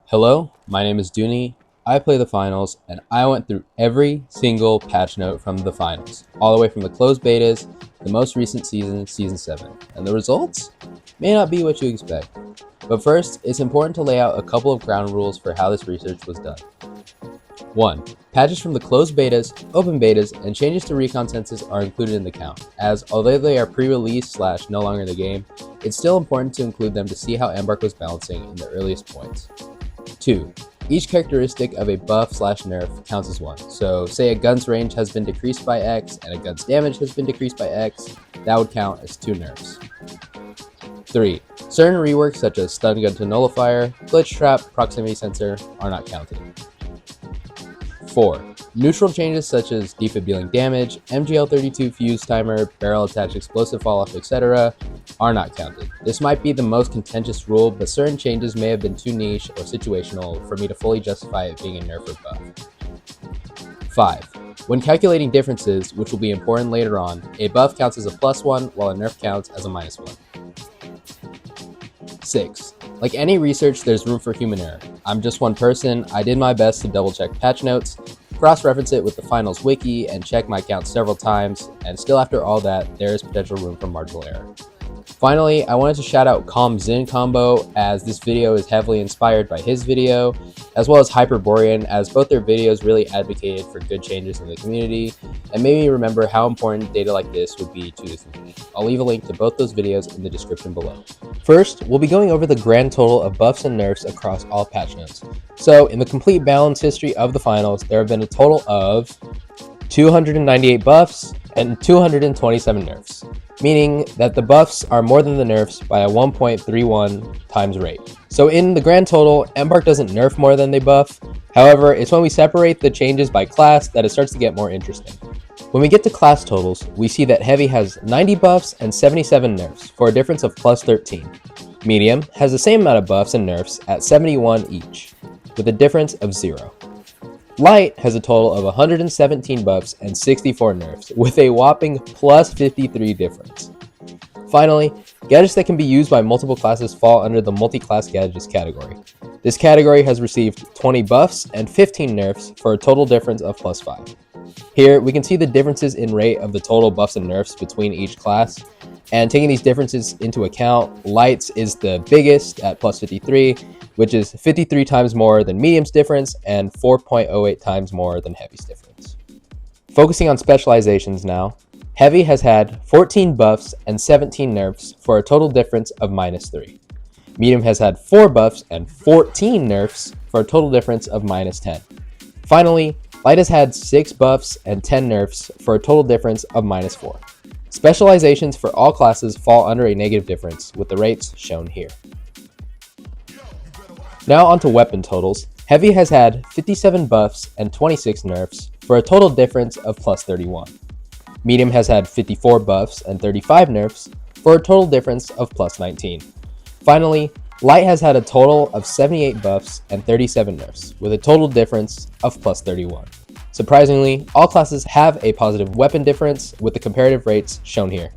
Hello, my name is Dooney. I play the finals, and I went through every single patch note from the finals, all the way from the closed betas, the most recent season, Season 7. And the results may not be what you expect. But first, it's important to lay out a couple of ground rules for how this research was done. 1. Patches from the closed betas, open betas, and changes to recon census are included in the count, as although they are pre-release / no longer in the game, it's still important to include them to see how Embark was balancing in the earliest points. 2. Each characteristic of a buff / nerf counts as one. So say a gun's range has been decreased by X and a gun's damage has been decreased by X, that would count as 2 nerfs. 3. Certain reworks such as stun gun to nullifier, glitch trap, proximity sensor are not counted. 4. Neutral changes such as defib dealing damage, MGL32 fuse timer, barrel attached explosive falloff, etc. are not counted. This might be the most contentious rule, but certain changes may have been too niche or situational for me to fully justify it being a nerf or buff. 5. When calculating differences, which will be important later on, a buff counts as a +1 while a nerf counts as a -1. 6. Like any research, there's room for human error. I'm just one person. I did my best to double check patch notes, cross-reference it with the finals wiki, and check my count several times, and still after all that, there is potential room for marginal error. Finally, I wanted to shout out Calm Zin Combo, as this video is heavily inspired by his video, as well as Hyperborean, as both their videos really advocated for good changes in the community, and made me remember how important data like this would be to the community. I'll leave a link to both those videos in the description below. First, we'll be going over the grand total of buffs and nerfs across all patch notes. So, in the complete balance history of the finals, there have been a total of 298 buffs and 227 nerfs, meaning that the buffs are more than the nerfs by a 1.31 times rate. So in the grand total, Embark doesn't nerf more than they buff. However, it's when we separate the changes by class that it starts to get more interesting. When we get to class totals, we see that Heavy has 90 buffs and 77 nerfs for a difference of +13. Medium has the same amount of buffs and nerfs at 71 each, with a difference of 0. Light has a total of 117 buffs and 64 nerfs, with a whopping +53 difference. Finally, gadgets that can be used by multiple classes fall under the multi-class gadgets category. This category has received 20 buffs and 15 nerfs for a total difference of +5. Here, we can see the differences in rate of the total buffs and nerfs between each class, and taking these differences into account, Light's is the biggest at +53, which is 53 times more than Medium's difference and 4.08 times more than Heavy's difference. Focusing on specializations now, Heavy has had 14 buffs and 17 nerfs for a total difference of -3. Medium has had 4 buffs and 14 nerfs for a total difference of -10. Finally, Light has had 6 buffs and 10 nerfs for a total difference of -4. Specializations for all classes fall under a negative difference, with the rates shown here. Now onto weapon totals. Heavy has had 57 buffs and 26 nerfs for a total difference of +31. Medium has had 54 buffs and 35 nerfs for a total difference of +19. Finally, Light has had a total of 78 buffs and 37 nerfs, with a total difference of +31. Surprisingly, all classes have a positive weapon difference, with the comparative rates shown here.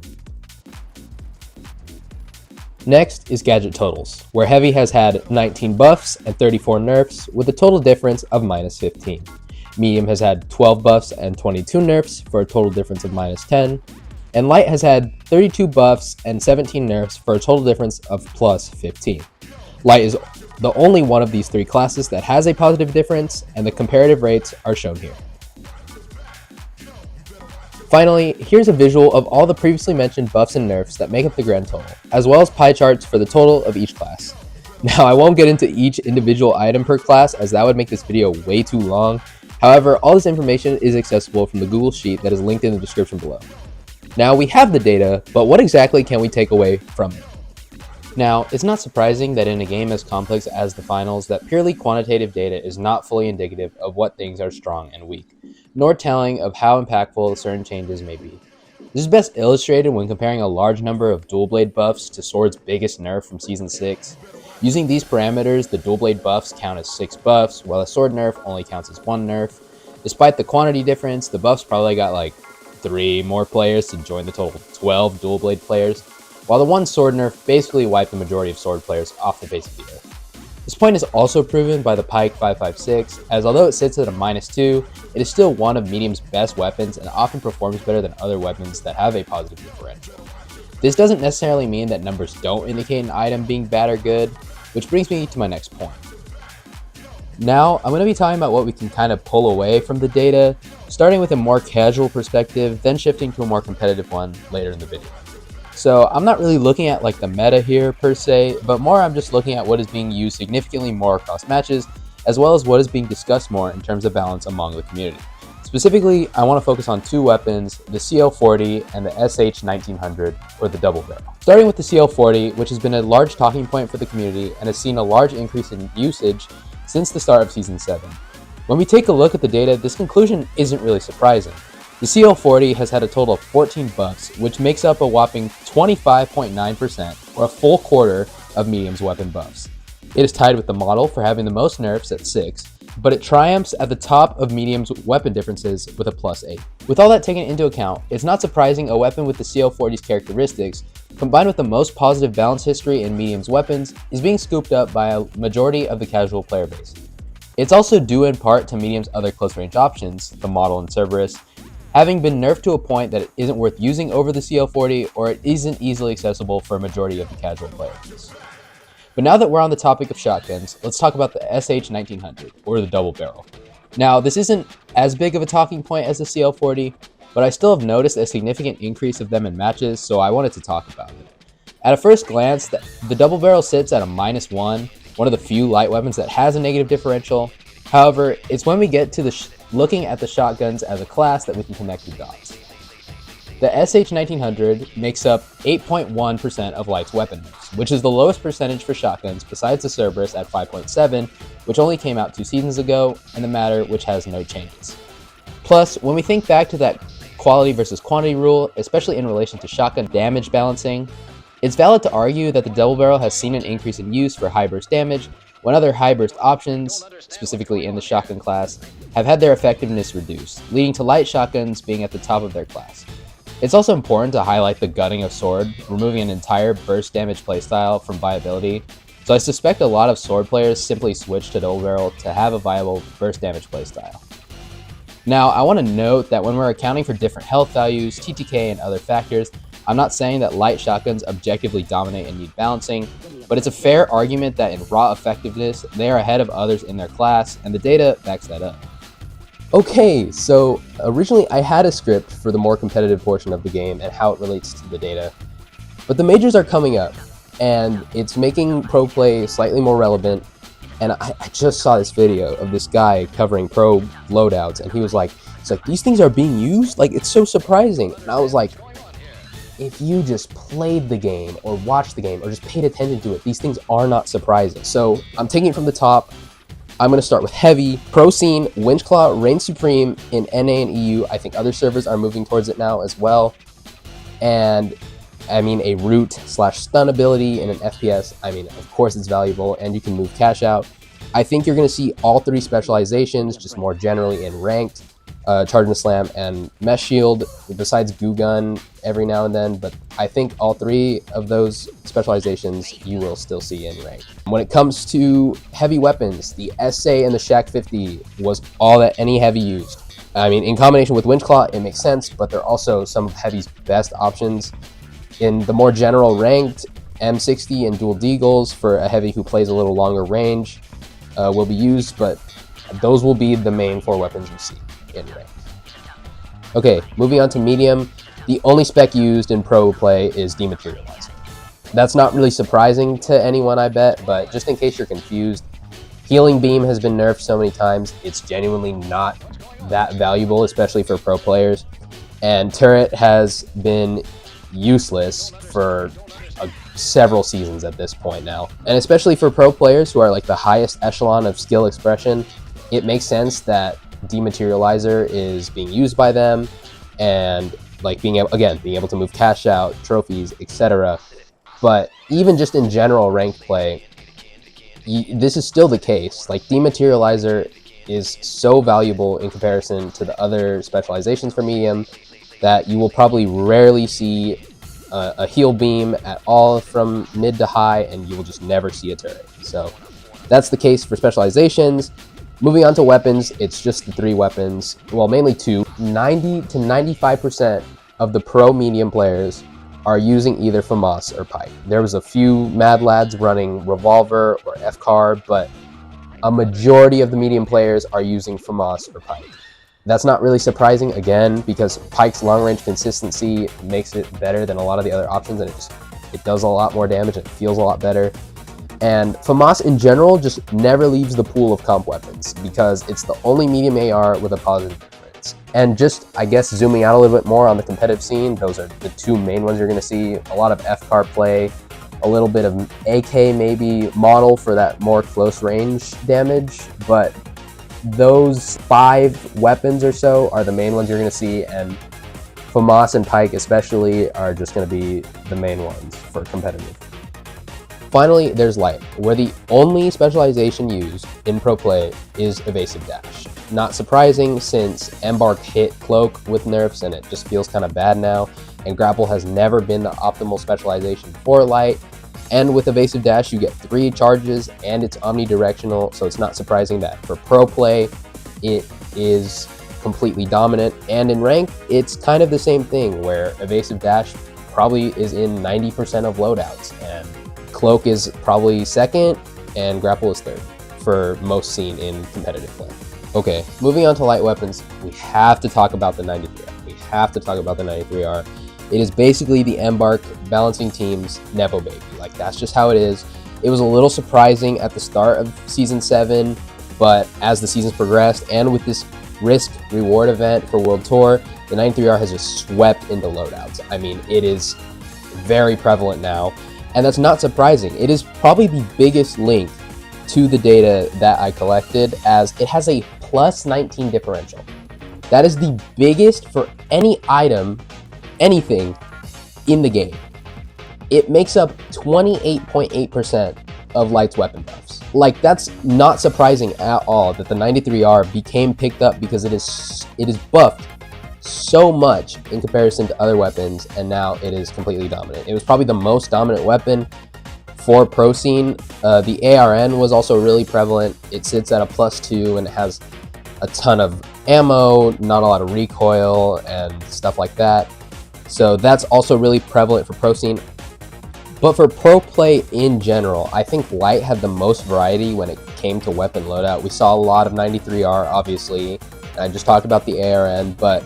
Next is gadget totals, where Heavy has had 19 buffs and 34 nerfs, with a total difference of -15. Medium has had 12 buffs and 22 nerfs for a total difference of -10, and Light has had 32 buffs and 17 nerfs for a total difference of +15. Light is the only one of these 3 classes that has a positive difference, and the comparative rates are shown here. Finally, here's a visual of all the previously mentioned buffs and nerfs that make up the grand total, as well as pie charts for the total of each class. Now, I won't get into each individual item per class, as that would make this video way too long. However, all this information is accessible from the Google Sheet that is linked in the description below. Now, we have the data, but what exactly can we take away from it? Now, it's not surprising that in a game as complex as the finals, that purely quantitative data is not fully indicative of what things are strong and weak, nor telling of how impactful certain changes may be. This is best illustrated when comparing a large number of dual blade buffs to Sword's biggest nerf from Season 6. Using these parameters, the dual blade buffs count as 6 buffs, while a Sword nerf only counts as 1 nerf. Despite the quantity difference, the buffs probably got like 3 more players to join the total 12 dual blade players, while the one Sword nerf basically wiped the majority of Sword players off the face of the earth. This point is also proven by the Pike 556, as although it sits at a -2, it is still one of medium's best weapons and often performs better than other weapons that have a positive differential. This doesn't necessarily mean that numbers don't indicate an item being bad or good, which brings me to my next point. Now, I'm going to be talking about what we can kind of pull away from the data, starting with a more casual perspective, then shifting to a more competitive one later in the video. So I'm not really looking at like the meta here per se, but more I'm just looking at what is being used significantly more across matches, as well as what is being discussed more in terms of balance among the community. Specifically, I want to focus on two weapons, the CL40 and the SH1900, or the double barrel. Starting with the CL40, which has been a large talking point for the community and has seen a large increase in usage since the start of Season 7. When we take a look at the data, this conclusion isn't really surprising. The CL40 has had a total of 14 buffs, which makes up a whopping 25.9%, or a full quarter of medium's weapon buffs. It is tied with the model for having the most nerfs at 6, but it triumphs at the top of medium's weapon differences with a +8. With all that taken into account, it's not surprising a weapon with the CL40's characteristics, combined with the most positive balance history in medium's weapons, is being scooped up by a majority of the casual player base. It's also due in part to medium's other close-range options, the model and Cerberus, having been nerfed to a point that it isn't worth using over the CL40, or it isn't easily accessible for a majority of the casual players. But now that we're on the topic of shotguns, let's talk about the SH1900, or the double barrel. Now, this isn't as big of a talking point as the CL40, but I still have noticed a significant increase of them in matches, so I wanted to talk about it. At a first glance, the double barrel sits at a -1, one of the few light weapons that has a negative differential. However, it's when we get to looking at the shotguns as a class that we can connect the dots. The SH1900 makes up 8.1% of Light's weapon mix, which is the lowest percentage for shotguns besides the Cerberus at 5.7, which only came out 2 seasons ago, and the Matter, which has no changes. Plus, when we think back to that quality versus quantity rule, especially in relation to shotgun damage balancing, it's valid to argue that the double barrel has seen an increase in use for high burst damage, when other high burst options, specifically in the shotgun class, have had their effectiveness reduced, leading to light shotguns being at the top of their class. It's also important to highlight the gutting of sword, removing an entire burst damage playstyle from viability, so I suspect a lot of sword players simply switch to double barrel to have a viable burst damage playstyle. Now, I want to note that when we're accounting for different health values, TTK, and other factors, I'm not saying that light shotguns objectively dominate and need balancing, but it's a fair argument that in raw effectiveness, they are ahead of others in their class, and the data backs that up. Okay, so originally I had a script for the more competitive portion of the game and how it relates to the data, but the majors are coming up, and it's making pro play slightly more relevant, and I just saw this video of this guy covering pro loadouts, and he was like, these things are being used? Like, it's so surprising. And I was like, if you just played the game or watched the game or just paid attention to it, these things are not surprising. So I'm taking it from the top. I'm going to start with heavy. Pro scene, Winchclaw reigns supreme in NA and EU. I think other servers are moving towards it now as well. And I mean, a root/stun ability in an FPS, I mean, of course it's valuable, and you can move cash out. I think you're going to see all 3 specializations just more generally in ranked. Charge and Slam and Mesh Shield, besides Goo Gun every now and then, but I think all 3 of those specializations you will still see in rank. When it comes to heavy weapons, the SA and the Shack 50 was all that any heavy used. I mean, in combination with Winchclaw, it makes sense, but they're also some of Heavy's best options. In the more general ranked, M60 and Dual Deagles for a Heavy who plays a little longer range will be used, but those will be the main 4 weapons you see in rank. Okay, moving on to medium. The only spec used in pro play is Dematerializer. That's not really surprising to anyone, I bet, but just in case you're confused, Healing Beam has been nerfed so many times, it's genuinely not that valuable, especially for pro players. And Turret has been useless for several seasons at this point now. And especially for pro players who are like the highest echelon of skill expression, it makes sense that Dematerializer is being used by them, and like being able to move cash out, trophies, etc. But even just in general ranked play, this is still the case. Like, Dematerializer is so valuable in comparison to the other specializations for medium that you will probably rarely see a heal beam at all from mid to high, and you will just never see a turret. So That's the case for specializations. Moving on to weapons, it's just the 3 weapons. Well, mainly 2. 90 to 95% of the pro medium players are using either FAMAS or Pyke. There was a few mad lads running Revolver or FCAR, but a majority of the medium players are using FAMAS or Pyke. That's not really surprising, again, because Pyke's long-range consistency makes it better than a lot of the other options, and it does a lot more damage, and it feels a lot better. And FAMAS in general just never leaves the pool of comp weapons because it's the only medium AR with a positive difference. And just, I guess, zooming out a little bit more on the competitive scene, those are the 2 main ones you're going to see. A lot of FCAR play, a little bit of AK maybe, model for that more close range damage, but those 5 weapons or so are the main ones you're going to see, and FAMAS and Pyke especially are just going to be the main ones for competitive. Finally, there's Light, where the only specialization used in pro play is Evasive Dash. Not surprising, since Embark hit Cloak with nerfs and it just feels kind of bad now, and Grapple has never been the optimal specialization for Light. And with Evasive Dash, you get 3 charges and it's omnidirectional, so it's not surprising that for pro play, it is completely dominant. And in rank, it's kind of the same thing, where Evasive Dash probably is in 90% of loadouts, and Cloak is probably second, and Grapple is third for most seen in competitive play. Okay, moving on to light weapons, we have to talk about the 93R. We have to talk about the 93R. It is basically the Embark balancing team's Nepo baby. Like, that's just how it is. It was a little surprising at the start of Season 7, but as the seasons progressed, and with this risk reward event for World Tour, the 93R has just swept into loadouts. I mean, it is very prevalent now, and that's not surprising. It is probably the biggest link to the data that I collected, as it has a plus 19 differential. That is the biggest for any item, anything in the game. It makes up 28.8% of Light's weapon buffs. Like, that's not surprising at all that the 93R became picked up, because it is buffed so much in comparison to other weapons, and now it is completely dominant. It was probably the most dominant weapon for pro scene. The ARN was also really prevalent. It sits at a +2, and it has a ton of ammo, not a lot of recoil and stuff like that. So that's also really prevalent for pro scene. But for pro play in general, I think Light had the most variety when it came to weapon loadout. We saw a lot of 93R, obviously. I just talked about the ARN, but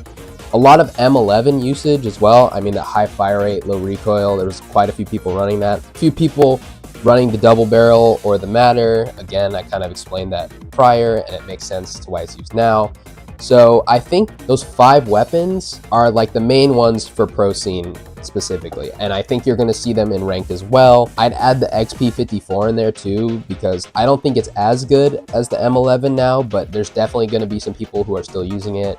a lot of M11 usage as well. I mean, that high fire rate, low recoil, there was quite a few people running that. A few people running the double barrel or the Matter. Again, I kind of explained that prior, and it makes sense to why it's used now. So I think those 5 weapons are like the main ones for pro scene specifically, and I think you're going to see them in ranked as well. I'd add the XP54 in there too, because I don't think it's as good as the M11 now, but there's definitely going to be some people who are still using it.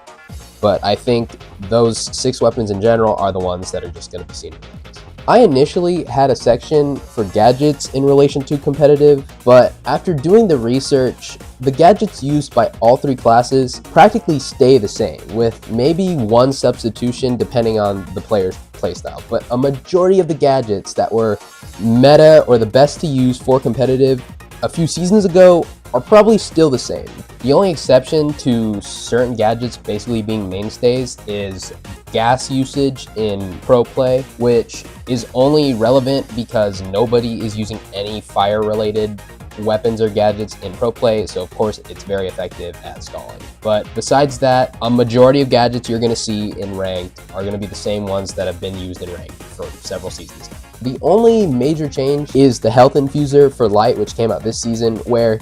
But I think those 6 weapons in general are the ones that are just going to be seen in ranked. I initially had a section for gadgets in relation to competitive, but after doing the research, the gadgets used by all 3 classes practically stay the same, with maybe one substitution depending on the player's playstyle. But a majority of the gadgets that were meta or the best to use for competitive a few seasons ago are probably still the same. The only exception to certain gadgets basically being mainstays is gas usage in pro play, which is only relevant because nobody is using any fire related weapons or gadgets in pro play, so of course it's very effective at stalling. But besides that, a majority of gadgets you're going to see in ranked are going to be the same ones that have been used in ranked for several seasons now. The only major change is the health infuser for Light, which came out this season, where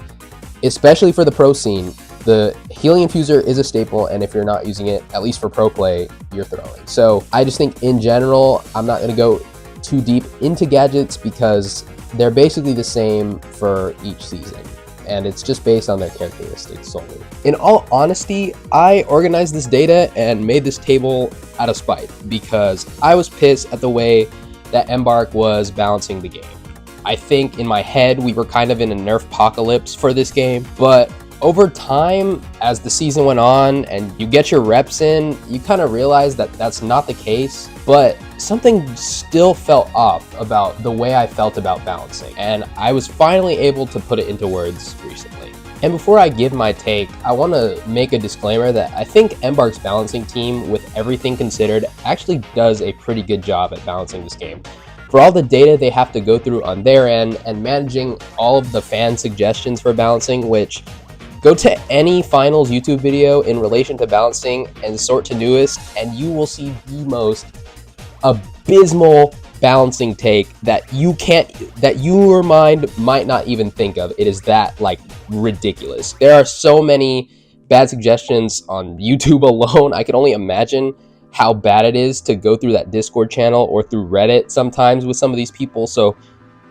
especially for the pro scene, the healing infuser is a staple, and if you're not using it, at least for pro play, you're throwing. So I just think in general, I'm not going to go too deep into gadgets because they're basically the same for each season, and it's just based on their characteristics solely. In all honesty, I organized this data and made this table out of spite because I was pissed at the way that Embark was balancing the game. I think in my head we were kind of in a nerf apocalypse for this game, but over time, as the season went on and you get your reps in, you kind of realize that that's not the case, but something still felt off about the way I felt about balancing, and I was finally able to put it into words recently. And before I give my take, I want to make a disclaimer that I think Embark's balancing team, with everything considered, actually does a pretty good job at balancing this game. For all the data they have to go through on their end and managing all of the fan suggestions for balancing, which go to any finals YouTube video in relation to balancing and sort to newest, and you will see the most abysmal balancing take that your mind might not even think of. It is that ridiculous. There are so many bad suggestions on YouTube alone. I can only imagine how bad it is to go through that Discord channel or through Reddit sometimes with some of these people. So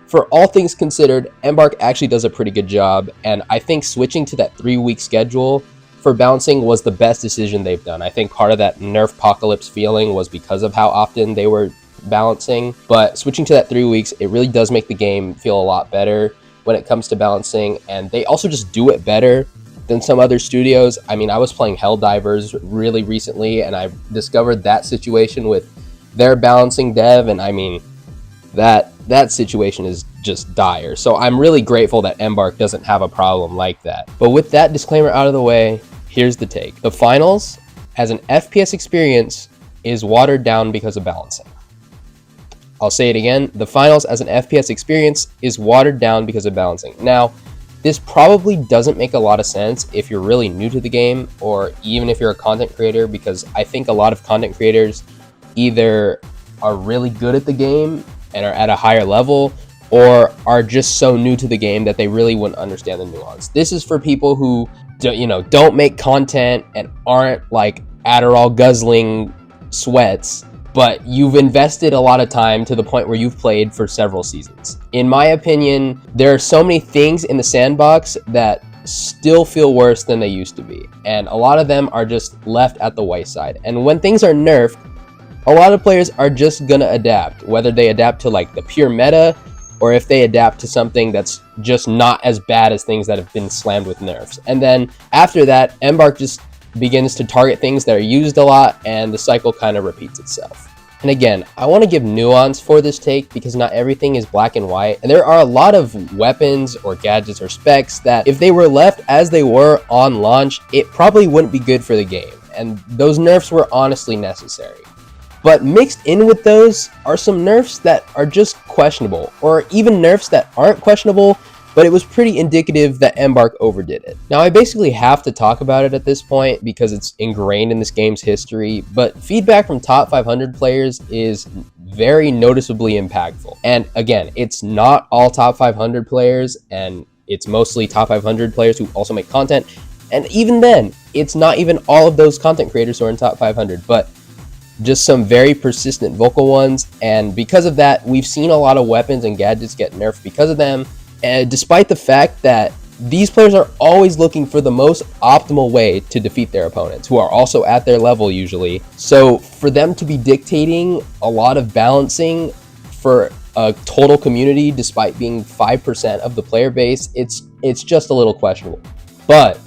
for all things considered, Embark actually does a pretty good job, and I think switching to that 3-week schedule for balancing was the best decision they've done. I think part of that nerf apocalypse feeling was because of how often they were balancing, but switching to that 3 weeks, it really does make the game feel a lot better when it comes to balancing, and they also just do it better than some other studios. I mean, I was playing Helldivers really recently, and I discovered that situation with their balancing dev, and I mean, that situation is just dire. So I'm really grateful that Embark doesn't have a problem like that. But with that disclaimer out of the way, here's the take. The finals, as an FPS experience, is watered down because of balancing. I'll say it again. The finals as an FPS experience is watered down because of balancing. Now, this probably doesn't make a lot of sense if you're really new to the game, or even if you're a content creator, because I think a lot of content creators either are really good at the game and are at a higher level, or are just so new to the game that they really wouldn't understand the nuance. This is for people who don't make content and aren't like Adderall guzzling sweats, but you've invested a lot of time to the point where you've played for several seasons. In my opinion, there are so many things in the sandbox that still feel worse than they used to be, and a lot of them are just left at the wayside. And when things are nerfed, a lot of players are just gonna adapt, whether they adapt to the pure meta, or if they adapt to something that's just not as bad as things that have been slammed with nerfs. And then after that, Embark just begins to target things that are used a lot, and the cycle kind of repeats itself. And again, I want to give nuance for this take, because not everything is black and white, and there are a lot of weapons or gadgets or specs that if they were left as they were on launch, it probably wouldn't be good for the game, and those nerfs were honestly necessary. But mixed in with those are some nerfs that are just questionable, or even nerfs that aren't questionable, but it was pretty indicative that Embark overdid it. Now, I basically have to talk about it at this point because it's ingrained in this game's history, but feedback from top 500 players is very noticeably impactful. And again, it's not all top 500 players, and it's mostly top 500 players who also make content. And even then, it's not even all of those content creators who are in top 500, but just some very persistent vocal ones. And because of that, we've seen a lot of weapons and gadgets get nerfed because of them. And despite the fact that these players are always looking for the most optimal way to defeat their opponents, who are also at their level usually. So for them to be dictating a lot of balancing for a total community, despite being 5% of the player base, it's just a little questionable. But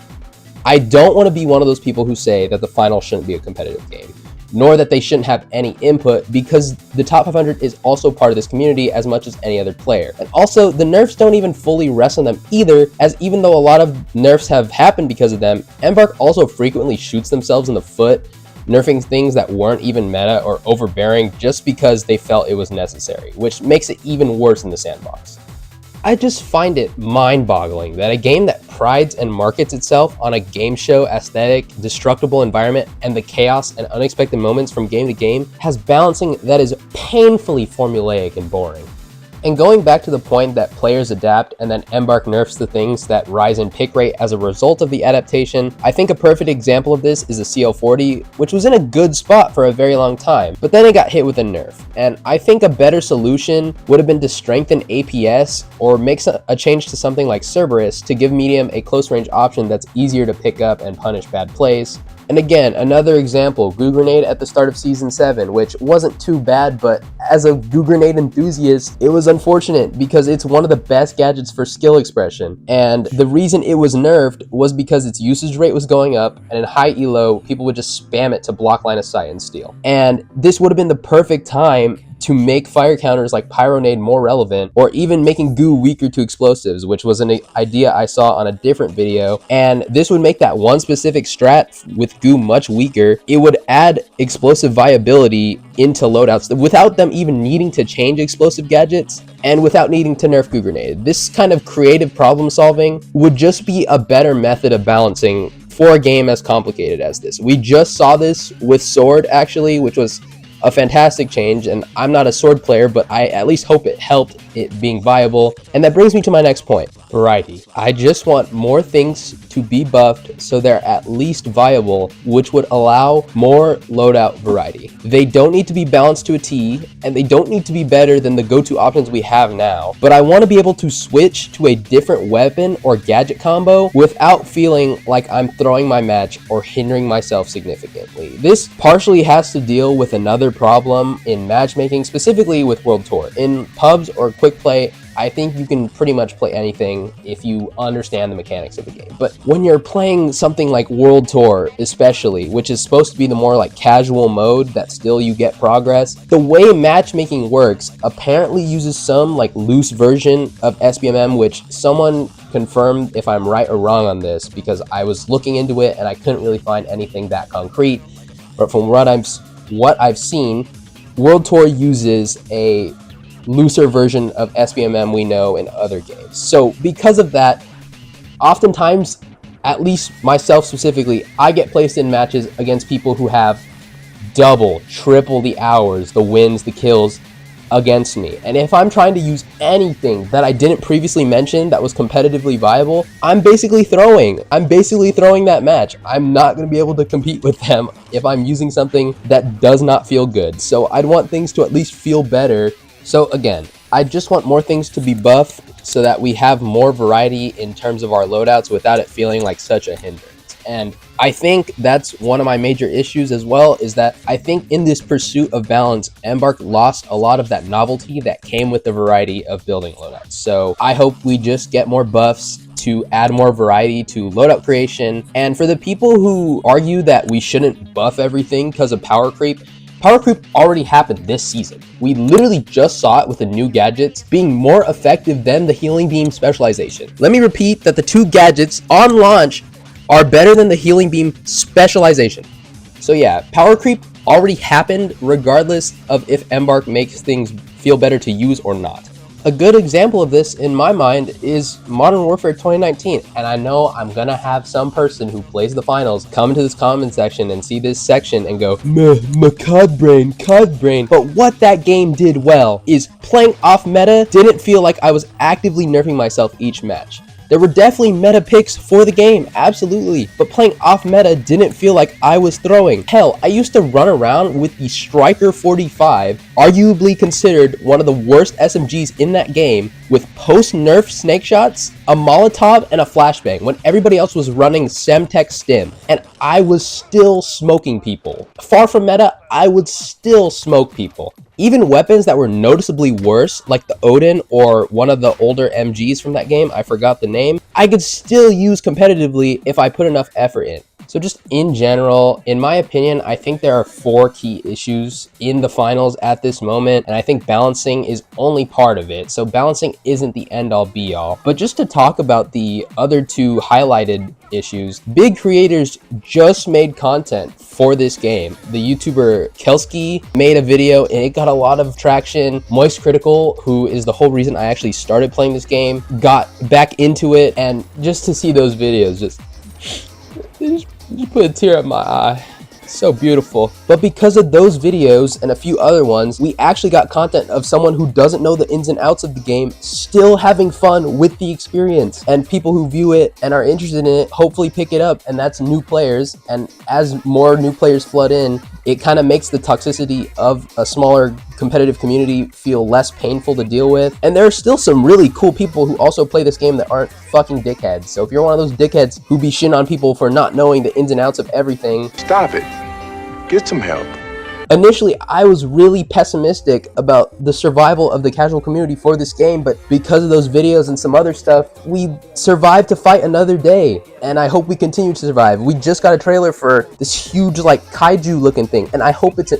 I don't want to be one of those people who say that the final shouldn't be a competitive game, nor that they shouldn't have any input, because the top 500 is also part of this community as much as any other player. And also, the nerfs don't even fully rest on them either, as even though a lot of nerfs have happened because of them, Embark also frequently shoots themselves in the foot, nerfing things that weren't even meta or overbearing just because they felt it was necessary, which makes it even worse in the sandbox. I just find it mind-boggling that a game that prides and markets itself on a game show aesthetic, destructible environment, and the chaos and unexpected moments from game to game has balancing that is painfully formulaic and boring. And going back to the point that players adapt and then Embark nerfs the things that rise in pick rate as a result of the adaptation, I think a perfect example of this is the CL40, which was in a good spot for a very long time, but then it got hit with a nerf. And I think a better solution would have been to strengthen APS or make a change to something like Cerberus to give medium a close range option that's easier to pick up and punish bad plays. And again, another example, Goo Grenade at the start of Season 7, which wasn't too bad, but as a Goo Grenade enthusiast, it was unfortunate because it's one of the best gadgets for skill expression. And the reason it was nerfed was because its usage rate was going up, and in high elo, people would just spam it to block line of sight and steal. And this would have been the perfect time to make fire counters like Pyronade more relevant, or even making goo weaker to explosives, which was an idea I saw on a different video. And this would make that one specific strat with goo much weaker. It would add explosive viability into loadouts without them even needing to change explosive gadgets and without needing to nerf Goo Grenade. This kind of creative problem solving would just be a better method of balancing for a game as complicated as this. We just saw this with Sword, actually, which was a fantastic change, and I'm not a Sword player, but I at least hope it helped it being viable. And that brings me to my next point, variety. I just want more things to be buffed so they're at least viable, which would allow more loadout variety. They don't need to be balanced to a T, and they don't need to be better than the go-to options we have now, but I want to be able to switch to a different weapon or gadget combo without feeling like I'm throwing my match or hindering myself significantly. This partially has to deal with another problem in matchmaking, specifically with World Tour. In pubs or quick play, I think you can pretty much play anything if you understand the mechanics of the game. But when you're playing something like World Tour, especially, which is supposed to be the more like casual mode that still you get progress, the way matchmaking works apparently uses some like loose version of SBMM, which someone confirmed if I'm right or wrong on this, because I was looking into it and I couldn't really find anything that concrete. But from what I've seen, World Tour uses a looser version of SBMM we know in other games. So because of that, oftentimes, at least myself specifically, I get placed in matches against people who have double, triple the hours, the wins, the kills against me. And if I'm trying to use anything that I didn't previously mention that was competitively viable, I'm basically throwing that match. I'm not going to be able to compete with them if I'm using something that does not feel good. So I'd want things to at least feel better. So again, I just want more things to be buffed so that we have more variety in terms of our loadouts without it feeling like such a hindrance. And I think that's one of my major issues as well, is that I think in this pursuit of balance, Embark lost a lot of that novelty that came with the variety of building loadouts. So I hope we just get more buffs to add more variety to loadout creation. And for the people who argue that we shouldn't buff everything because of power creep already happened this season. We literally just saw it with the new gadgets being more effective than the Healing Beam specialization. Let me repeat that the two gadgets on launch are better than the Healing Beam specialization. So yeah, power creep already happened regardless of if Embark makes things feel better to use or not. A good example of this in my mind is Modern Warfare 2019, and I know I'm gonna have some person who plays the finals come into this comment section and see this section and go, meh, COD brain. But what that game did well is playing off meta didn't feel like I was actively nerfing myself each match. There were definitely meta picks for the game, absolutely, but playing off meta didn't feel like I was throwing. Hell, I used to run around with the Striker 45, arguably considered one of the worst SMGs in that game, with post-nerf snake shots, a Molotov, and a flashbang, when everybody else was running Semtex Stim, and I was still smoking people. Far from meta, I would still smoke people. Even weapons that were noticeably worse, like the Odin or one of the older MGs from that game, I forgot the name, I could still use competitively if I put enough effort in. So just in general, in my opinion, I think there are 4 key issues in the finals at this moment, and I think balancing is only part of it. So balancing isn't the end-all be-all. But just to talk about the other 2 highlighted issues, big creators just made content for this game. The YouTuber Kelski made a video and it got a lot of traction. Moist Critical, who is the whole reason I actually started playing this game, got back into it, and just to see those videos, just put a tear in my eye. So beautiful. But because of those videos and a few other ones, we actually got content of someone who doesn't know the ins and outs of the game still having fun with the experience, and people who view it and are interested in it hopefully pick it up, and that's new players. And as more new players flood in, It kind of makes the toxicity of a smaller competitive community feel less painful to deal with. And there are still some really cool people who also play this game that aren't fucking dickheads. So if you're one of those dickheads who be shitting on people for not knowing the ins and outs of everything, stop it. Get some help. Initially, I was really pessimistic about the survival of the casual community for this game, but because of those videos and some other stuff, we survived to fight another day, and I hope we continue to survive. We just got a trailer for this huge, like, kaiju looking thing, and I hope it's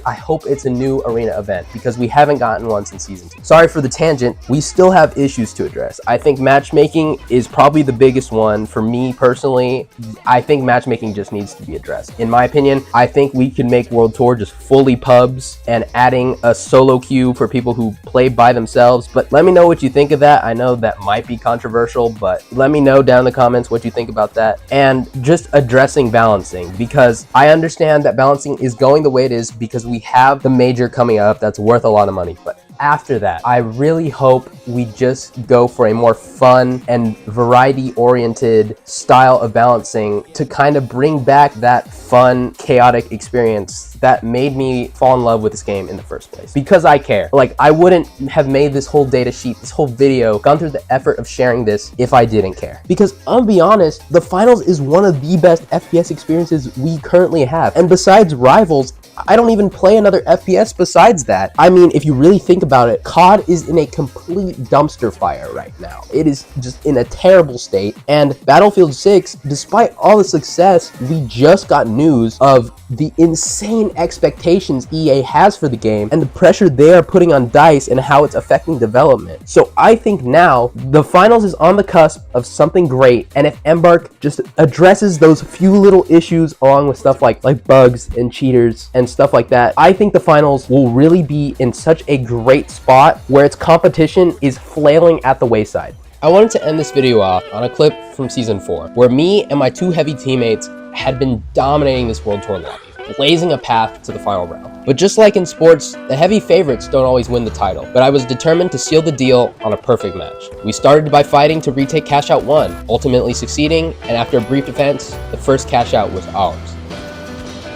a new arena event, because we haven't gotten one since Season 2. Sorry for the tangent, we still have issues to address. I think matchmaking is probably the biggest one. For me personally, I think matchmaking just needs to be addressed. In my opinion, I think we can make World Tour just fully pubs and adding a solo queue for people who play by themselves. But let me know what you think of that. I know that might be controversial, but let me know down in the comments what you think about that. And just addressing balancing, because I understand that balancing is going the way it is because we have the major coming up that's worth a lot of money. But after that, I really hope we just go for a more fun and variety-oriented style of balancing to kind of bring back that fun, chaotic experience that made me fall in love with this game in the first place. Because I care. Like, I wouldn't have made this whole data sheet, this whole video, gone through the effort of sharing this if I didn't care. Because I'll be honest, the finals is one of the best FPS experiences we currently have. And besides Rivals, I don't even play another FPS besides that. I mean, if you really think about it, COD is in a complete dumpster fire right now. It is just in a terrible state. And Battlefield 6, despite all the success, we just got news of the insane expectations EA has for the game and the pressure they are putting on DICE and how it's affecting development. So I think now the finals is on the cusp of something great, and if Embark just addresses those few little issues along with stuff like bugs and cheaters and stuff like that, I think the finals will really be in such a great spot where its competition is flailing at the wayside. I wanted to end this video off on a clip from Season 4, where me and my two heavy teammates had been dominating this World Tour lobby, blazing a path to the final round. But just like in sports, the heavy favorites don't always win the title, but I was determined to seal the deal on a perfect match. We started by fighting to retake Cash Out 1, ultimately succeeding, and after a brief defense, the first Cash Out was ours.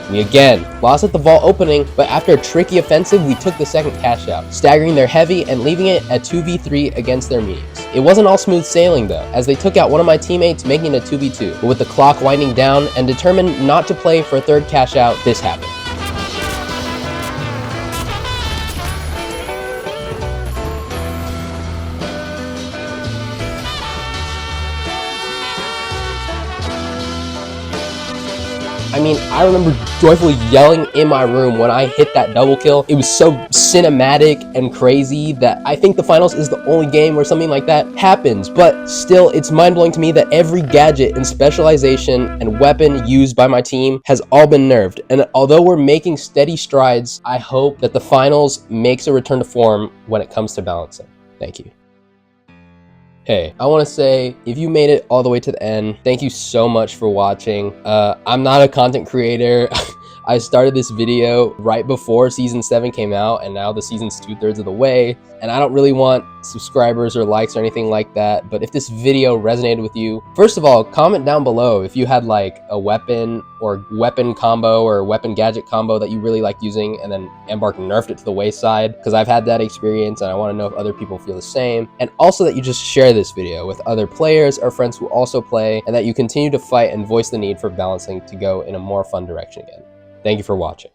We again lost at the vault opening, but after a tricky offensive, we took the second Cash Out, staggering their heavy and leaving it at 2v3 against their mediums. It wasn't all smooth sailing though, as they took out one of my teammates, making it a 2v2. But with the clock winding down and determined not to play for a third Cash Out, this happened. I mean, I remember joyfully yelling in my room when I hit that double kill. It was so cinematic and crazy that I think the finals is the only game where something like that happens. But still, it's mind-blowing to me that every gadget and specialization and weapon used by my team has all been nerfed. And although we're making steady strides, I hope that the finals makes a return to form when it comes to balancing. Thank you. Hey, I want to say, if you made it all the way to the end, thank you so much for watching. I'm not a content creator. I started this video right before Season 7 came out, and now the season's 2/3 of the way, and I don't really want subscribers or likes or anything like that. But if this video resonated with you, first of all, comment down below if you had like a weapon or weapon combo or weapon gadget combo that you really liked using and then Embark nerfed it to the wayside, because I've had that experience and I want to know if other people feel the same. And also that you just share this video with other players or friends who also play, and that you continue to fight and voice the need for balancing to go in a more fun direction again. Thank you for watching.